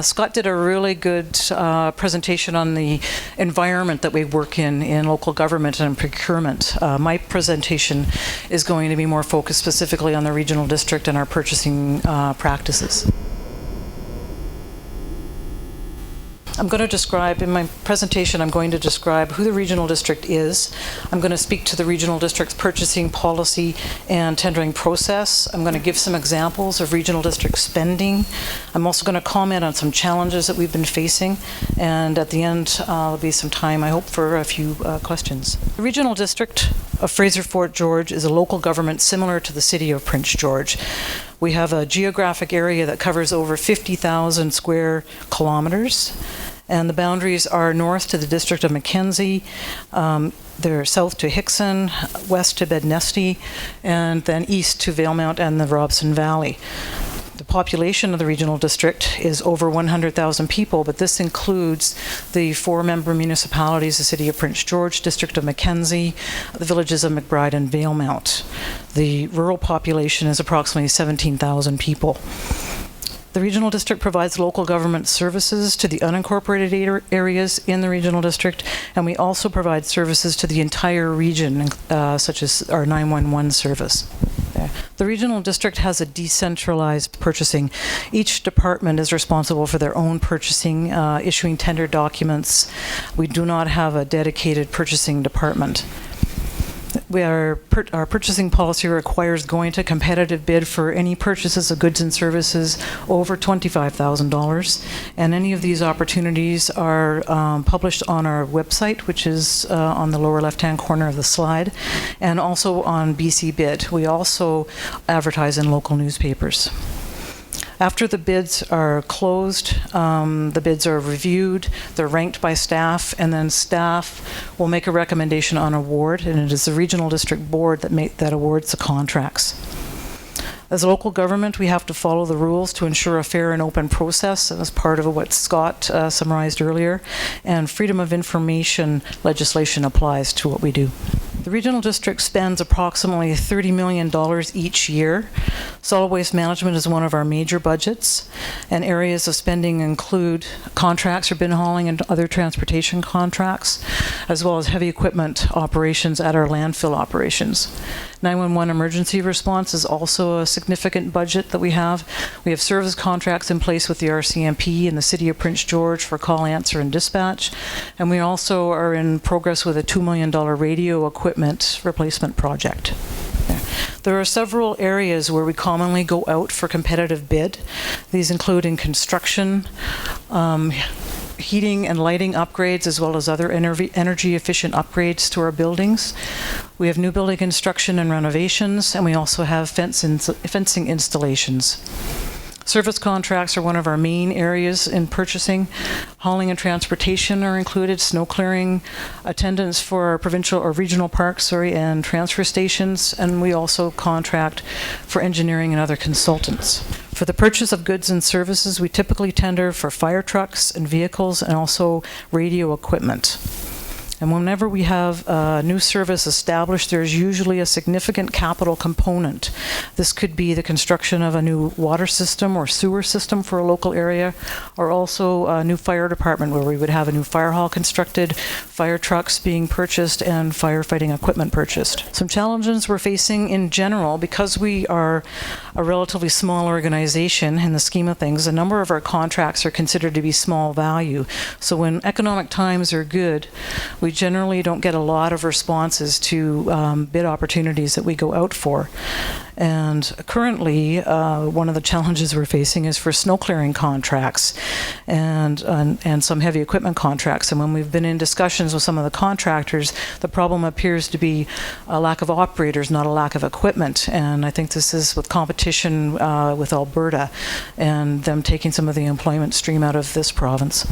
Scott did a really good presentation on the environment that we work in local government and procurement. My presentation is going to be more focused specifically on the regional district and our purchasing practices. I'm going to describe, in my presentation, I'm going to describe who the regional district is. I'm going to speak to the regional district's purchasing policy and tendering process. I'm going to give some examples of regional district spending. I'm also going to comment on some challenges that we've been facing. And at the end, there'll be some time, I hope, for a few questions. The regional district of Fraser-Fort George is a local government similar to the city of Prince George. We have a geographic area that covers over 50,000 square kilometers, and the boundaries are north to the District of Mackenzie, they're south to Hickson, west to Bednesty, and then east to Valemount and the Robson Valley. The population of the regional district is over 100,000 people, but this includes the 4 member municipalities, the City of Prince George, District of Mackenzie, the villages of McBride and Valemount. The rural population is approximately 17,000 people. The regional district provides local government services to the unincorporated areas in the regional district, and we also provide services to the entire region, such as our 911 service. The regional district has a decentralized purchasing. Each department is responsible for their own purchasing, issuing tender documents. We do not have a dedicated purchasing department. Our purchasing policy requires going to competitive bid for any purchases of goods and services over $25,000, and any of these opportunities are published on our website, which is on the lower left-hand corner of the slide, and also on BC Bid. We also advertise in local newspapers. After the bids are closed, the bids are reviewed, they're ranked by staff, and then staff will make a recommendation on award, and it is the regional district board that awards the contracts. As a local government, we have to follow the rules to ensure a fair and open process, as part of what Scott summarized earlier, and freedom of information legislation applies to what we do. The regional district spends approximately $30 million each year. Solid waste management is one of our major budgets, and areas of spending include contracts for bin hauling and other transportation contracts, as well as heavy equipment operations at our landfill operations. 911 emergency response is also a significant budget that we have. We have service contracts in place with the RCMP and the City of Prince George for call, answer, and dispatch. And we also are in progress with a $2 million radio equipment replacement project. There are several areas where we commonly go out for competitive bid. These include in construction, heating and lighting upgrades, as well as other energy efficient upgrades to our buildings. We have new building construction and renovations, and we also have fencing installations. Service contracts are one of our main areas in purchasing. Hauling and transportation are included, snow clearing, attendance for our provincial or regional parks, and transfer stations, and we also contract for engineering and other consultants. For the purchase of goods and services, we typically tender for fire trucks and vehicles, and also radio equipment. And whenever we have a new service established, there's usually a significant capital component. This could be the construction of a new water system or sewer system for a local area, or also a new fire department where we would have a new fire hall constructed, fire trucks being purchased, and firefighting equipment purchased. Some challenges we're facing in general, because we are a relatively small organization in the scheme of things, a number of our contracts are considered to be small value. So when economic times are good, we generally don't get a lot of responses to bid opportunities that we go out for. And currently, one of the challenges we're facing is for snow clearing contracts and some heavy equipment contracts. And when we've been in discussions with some of the contractors, the problem appears to be a lack of operators, not a lack of equipment. And I think this is with competition with Alberta and them taking some of the employment stream out of this province.